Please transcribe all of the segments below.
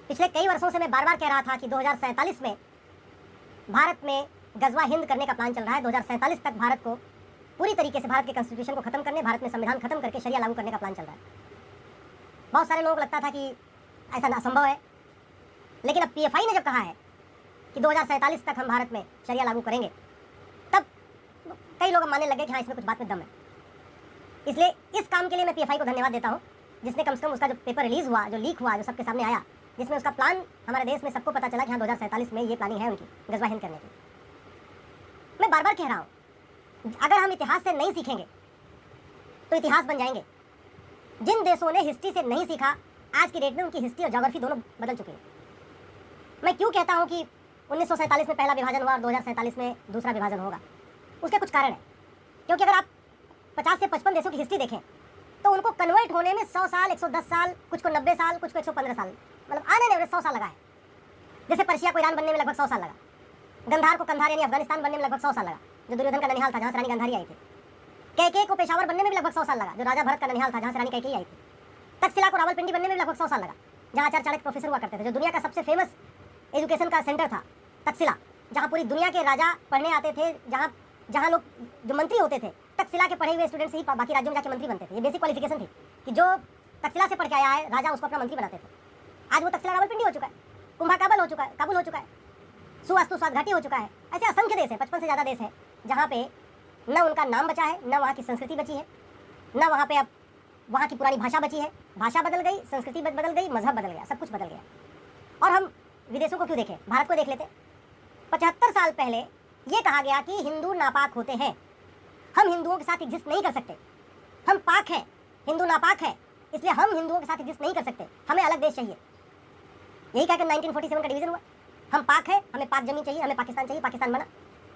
पिछले कई वर्षों से मैं बार बार कह रहा था कि 2047 में भारत में गजवा हिंद करने का प्लान चल रहा है। 2047 तक भारत को पूरी तरीके से भारत के कॉन्स्टिट्यूशन को खत्म करने, भारत में संविधान खत्म करके शरिया लागू करने का प्लान चल रहा है। बहुत सारे लोगों को लगता था कि ऐसा असंभव है, लेकिन अब पीएफआई ने जब कहा है कि 2047 तक हम भारत में शरिया लागू करेंगे, तब कई लोग मानने लगे कि हाँ, इसमें कुछ बात में दम है। इसलिए इस काम के लिए मैं पीएफआई को धन्यवाद देता हूँ, जिसने कम से कम उसका जो पेपर रिलीज हुआ, जो लीक हुआ, जो सबके सामने आया, जिसमें उसका प्लान हमारे देश में सबको पता चला कि हाँ 2047 में ये प्लानिंग है उनकी गजवा हिंद करने की। मैं बार बार कह रहा हूँ, अगर हम इतिहास से नहीं सीखेंगे तो इतिहास बन जाएंगे। जिन देशों ने हिस्ट्री से नहीं सीखा, आज की डेट में उनकी हिस्ट्री और ज्योग्राफी दोनों बदल चुकी है। मैं क्यों कहता हूँ कि 1947 में पहला विभाजन हुआ और 2047 में दूसरा विभाजन होगा? उसके कुछ कारण है। क्योंकि अगर आप 50 से 55 देशों की हिस्ट्री देखें तो उनको कन्वर्ट होने में 100 साल, 110 साल, कुछ को 90 साल, कुछ को 115 साल, मतलब आने एवरेज 100 साल लगा है। जैसे पर्शिया को ईरान बनने में लगभग 100 साल लगा, गंधार को कंधार यानी अफगानिस्तान बनने में लगभग 100 साल लगा, जो दुर्योधन का ननिहाल था, जहाँ से रानी गंधारी आई थी। कैकेयी को पेशावर बनने में भी लगभग 100 साल लगा, जो राजा भरत का ननिहाल था, जहाँ से रानी कैकेयी आई थी। तक्षशिला को रावलपिंडी बनने में भी लगभग 100 साल लगा, जहाँ आचार्य चाणक्य प्रोफेसर हुआ करते थे। जो दुनिया का सबसे फेमस एजुकेशन का सेंटर था तक्षशिला, जहाँ पूरी दुनिया के राजा पढ़ने आते थे, जहाँ लोग जो मंत्री होते थे, तक्षशिला के पढ़े हुए स्टूडेंट्स ही बाकी राज्यों में जाके मंत्री बनते थे। ये बेसिक क्वालिफिकेशन थी कि जो तक्षशिला से पढ़ के आया है राजा, उसको अपना मंत्री बनाते थे। आज वो तक्षशिला रावलपिंडी हो चुका है, कुंभा काबुल हो चुका है, सुवास्तु स्वाद घाटी हो चुका है। ऐसे असंख्य देश है, 55 से ज़्यादा देश है जहाँ पे न उनका नाम बचा है, न वहाँ की संस्कृति बची है, न वहाँ पे अब वहाँ की पुरानी भाषा बची है। भाषा बदल गई, संस्कृति बदल गई, मजहब बदल गया, सब कुछ बदल गया। और हम विदेशों को क्यों देखें, भारत को देख लेते। 75 साल पहले ये कहा गया कि हिंदू नापाक होते हैं, हम हिंदुओं के साथ एग्जिस्ट नहीं कर सकते, हम पाक हैं, हिंदू नापाक है, इसलिए हम हिंदुओं के साथ एग्जिस्ट नहीं कर सकते, हमें अलग देश चाहिए। यही कहकर 1947 का डिवीजन हुआ। हम पाक है, हमें पाक जमीन चाहिए, हमें पाकिस्तान चाहिए। पाकिस्तान बना।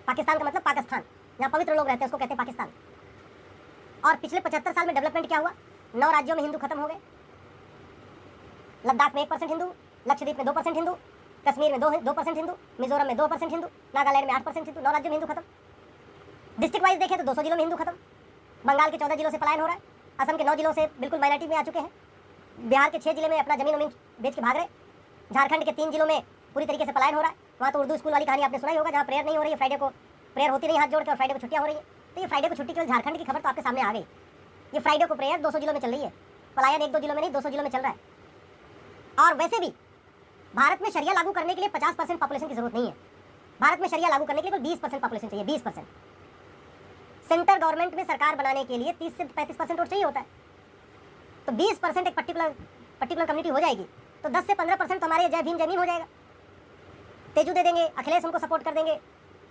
पाकिस्तान का मतलब पाकिस्तान, जहाँ पवित्र लोग रहते हैं उसको कहते हैं पाकिस्तान। और पिछले 75 साल में डेवलपमेंट क्या हुआ? 9 राज्यों में हिंदू खत्म हो गए। लद्दाख में 1% हिंदू, लक्षद्वीप में 2% हिंदू, कश्मीर में 2% हिंदू, मिजोरम में 2% हिंदू, नागालैंड में 8% हिंदू। 9 राज्यों में हिंदू खत्म। डिस्ट्रिक्ट वाइज देखें तो 200 जिलों में हिंदू खत्म। बंगाल के 14 जिलों से पलायन हो रहा है, असम के 9 जिलों से बिल्कुल माइनॉरिटी में आ चुके हैं, बिहार के 6 जिले में अपना जमीन वमीन बेच के भाग रहे, झारखंड के 3 जिलों में पूरी तरीके से पलायन हो रहा है। वहाँ तो उर्दू स्कूल वाली कहानी आपने सुना ही होगा, जहाँ प्रेयर नहीं हो रही है, फ्राइडे को प्रेयर होती नहीं हाथ जोड़ के, और फ्राइडे को छुट्टियाँ हो रही है। तो ये फ्राइडे को छुट्टी केवल झारखंड की खबर तो आपके सामने आ गई। ये फ्राइडे को प्रेयर 200 जिलों में चल रही है, पलायन 1-2 जिलों में नहीं, 200 जिलों में चल रहा है। और वैसे भी भारत में शरिया लागू करने के लिए 50% पॉपुलेशन की जरूरत नहीं है। भारत में शरिया लागू करने के लिए 20% पॉपुलेशन चाहिए, 20%। सेंटर गवर्नमेंट में सरकार बनाने के लिए 30 से 35% वोट चाहिए होता है। तो 20% एक पर्टिकुलर कम्युनिटी हो जाएगी, तो 10 से 15% तो हमारे जय भीम जय भीम हो जाएगा। तेजू दे देंगे, अखिलेश उनको सपोर्ट कर देंगे,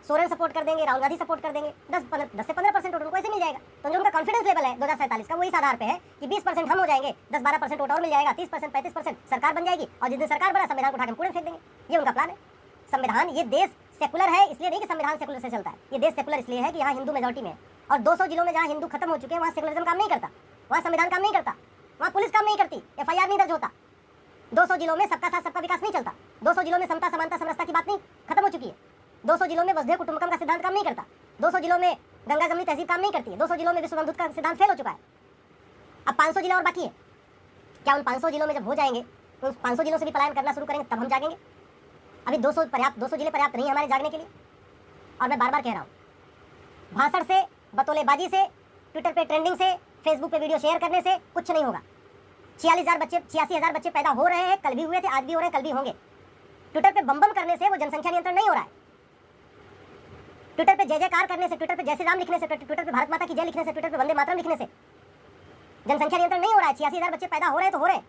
सोरेन सपोर्ट कर देंगे, राहुल गांधी सपोर्ट कर देंगे, 10 से 15% वोट उनको ऐसे मिल जाएगा। तो जो उनका कॉन्फिडेंस लेवल है 2047 का, वो इस आधार पे है कि 20% हम हो जाएंगे, 10-12% वोट और मिल जाएगा, 30% 35% सरकार बन जाएगी, और जिस दिन सरकार बना संविधान को उठा के कूड़े में फेंक देंगे। ये उनका प्लान है। संविधान, ये देश सेकुलर है इसलिए नहीं कि संविधान सेकुलर से चलता है, ये देश सेकुलर इसलिए है कि यहाँ हिंदू मेजोरिटी में है। और 200 जिलों में जहाँ हिंदू खत्म हो चुके हैं, वहाँ सेकुलरिज्म काम नहीं करता, वहाँ संविधान काम नहीं करता, वहाँ पुलिस काम नहीं करती, FIR नहीं दर्ज होता। 200 जिलों में सबका साथ सबका विकास नहीं चलता। 200 जिलों में समता समानता समरसता की बात नहीं खत्म हो चुकी है। 200 जिलों में वसुधैव कुटुंबकम का सिद्धांत काम नहीं करता। 200 जिलों में गंगा जमुनी तहजीब काम नहीं करती है। 200 जिलों में विश्व बंधुत्व का सिद्धांत फेल हो चुका है। अब 500 जिले और बाकी है। क्या उन 500 जिलों में जब हो जाएंगे तो उस 500 जिलों से भी पलायन करना शुरू करेंगे, तब हम जागेंगे? अभी 200 जिले पर्याप्त नहीं है हमारे जागने के लिए। और मैं बार बार कह रहा हूँ, भाषण से, बतौलेबाजी से, ट्विटर पे ट्रेंडिंग से, फेसबुक पे वीडियो शेयर करने से कुछ नहीं होगा। 86,000 बच्चे पैदा हो रहे हैं, कल भी हुए थे, आज भी हो रहे हैं, कल भी होंगे। ट्विटर पे बम करने से वो जनसंख्या नियंत्रण नहीं हो रहा है। ट्विटर पे जय जयकार करने से, ट्विटर पे जय श्री राम लिखने से, ट्विटर पे भारत माता की जय लिखने से, ट्विटर पे वंदे मातरम लिखने से जनसंख्या नियंत्रण नहीं हो रहा है। 86,000 बच्चे पैदा हो रहे हैं तो हो रहे हैं।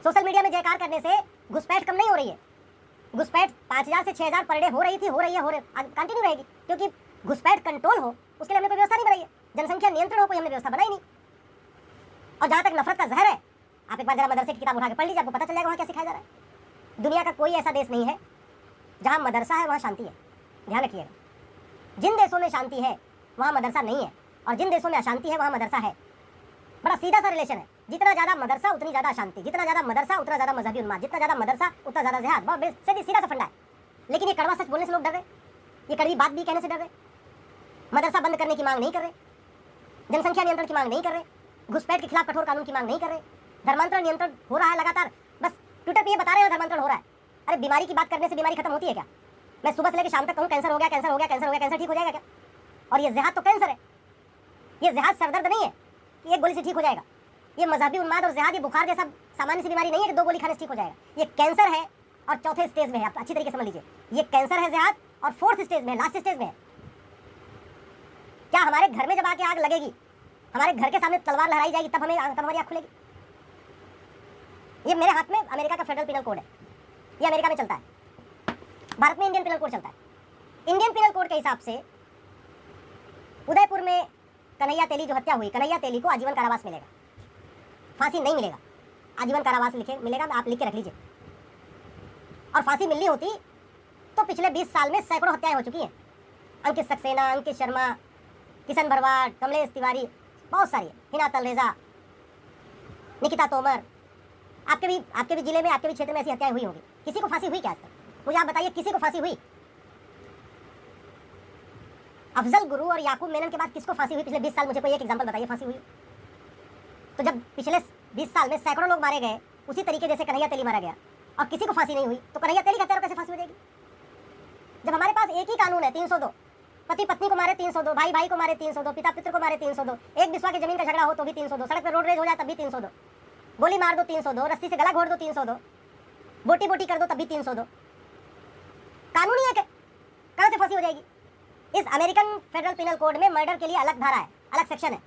सोशल मीडिया में जयकार करने से घुसपैठ कम नहीं हो रही है। घुसपैठ 5,000 से 6,000 पर डे हो रही थी, हो रही है, कंटिन्यू रहेगी, क्योंकि घुसपैठ कंट्रोल हो उसके लिए हमने कोई व्यवस्था नहीं बनाई है। जनसंख्या नियंत्रण हो, कोई हमने व्यवस्था बनाई नहीं। और जहाँ तक नफरत का जहर है, आप एक बार जरा मदरसे की किताब उठा के पढ़ लीजिए, आपको पता चल जाएगा वहाँ क्या सिखाया जा रहा है। दुनिया का कोई ऐसा देश नहीं है जहाँ मदरसा है वहाँ शांति है। ध्यान रखिएगा, जिन देशों में शांति है वहाँ मदरसा नहीं है, और जिन देशों में अशांति है वहाँ मदरसा है। बड़ा सीधा सा रिलेशन है। जितना ज़्यादा मदरसा उतनी ज़्यादा अशांति, जितना ज़्यादा मदरसा उतना ज़्यादा मजहबी उन्माद, जितना ज़्यादा मदरसा उतना ज़्यादा जिहाद। बहुत सीधा सा फंडा है। लेकिन ये कड़वा सच बोलने से लोग डर रहे, ये कड़वी बात भी कहने से डर रहे। मदरसा बंद करने की मांग नहीं कर रहे, जनसंख्या नियंत्रण की मांग नहीं कर रहे, घुसपैठ के खिलाफ कठोर कानून की मांग नहीं कर रहे, धर्मांतरण नियंत्रण हो रहा है लगातार। बस ट्विटर पे ये बता नामांतरण हो रहा है। अरे बीमारी की बात करने से बीमारी खत्म होती है क्या? मैं सुबह से लेकर शाम तक कहूँ कैंसर हो गया, कैंसर हो गया, कैंसर हो गया, कैंसर ठीक हो जाएगा क्या? और ये जिहाद तो कैंसर है, ये जिहाद सरदर्द नहीं है कि एक गोली से ठीक हो जाएगा। ये मजहबी उन्माद और जिहाद ये बुखार जैसा सामान्य सी बीमारी नहीं है कि 2 गोली खाने से ठीक हो जाएगा। ये कैंसर है और चौथे स्टेज में है। आप अच्छी तरीके से समझ लीजिए, ये कैंसर है जिहाद और 4th स्टेज में, लास्ट स्टेज में है। क्या हमारे घर में जब आके आग लगेगी, हमारे घर के सामने तलवार लहराई जाएगी, तब हमारी आँख खुलेगी? ये मेरे हाथ में अमेरिका का फेडरल पिनल कोड है, ये अमेरिका में चलता है। भारत में इंडियन पिनल कोड चलता है। इंडियन पिनल कोड के हिसाब से उदयपुर में कन्हैया तेली जो हत्या हुई, कन्हैया तेली को आजीवन कारावास मिलेगा, फांसी नहीं मिलेगा, आजीवन कारावास मिलेगा। आप लिख के रख लीजिए। और फांसी मिलनी होती तो पिछले 20 साल में सैकड़ों हत्याएं हो चुकी हैं। अंकित सक्सेना, अंकित शर्मा, किशन भरवाड़, कमलेश तिवारी, बहुत सारी, हिना तलरेजा, निकिता तोमर। आपके भी जिले में, आपके भी क्षेत्र में ऐसी हत्याएं हुई होंगी। किसी को फांसी हुई क्या आज तक? मुझे आप बताइए, किसी को फांसी हुई? अफजल गुरु और याकूब मेनन के बाद किसको फांसी हुई पिछले 20 साल? मुझे कोई एक एग्जांपल बताइए फांसी हुई। तो जब पिछले 20 साल में सैकड़ों लोग मारे गए उसी तरीके जैसे कन्हैया तेली मारा गया और किसी को फांसी नहीं हुई, तो कन्हैया तेली के हत्यारों कैसे फांसी हो जाएगी? जब हमारे पास एक ही कानून है 302, पति पत्नी को मारे 302, भाई भाई को मारे 302, पिता पुत्र को मारे 302, एक बिस्वा की जमीन का झगड़ा हो तो भी 302, सड़क पर रोड रेज हो जाए तब भी 302, गोली मार दो 302, रस्सी से गला घोट दो 302, बोटी बोटी कर दो तब भी 302। कानून ही है, कहां से फांसी हो जाएगी? इस अमेरिकन फेडरल पिनल कोड में मर्डर के लिए अलग धारा है, अलग सेक्शन है।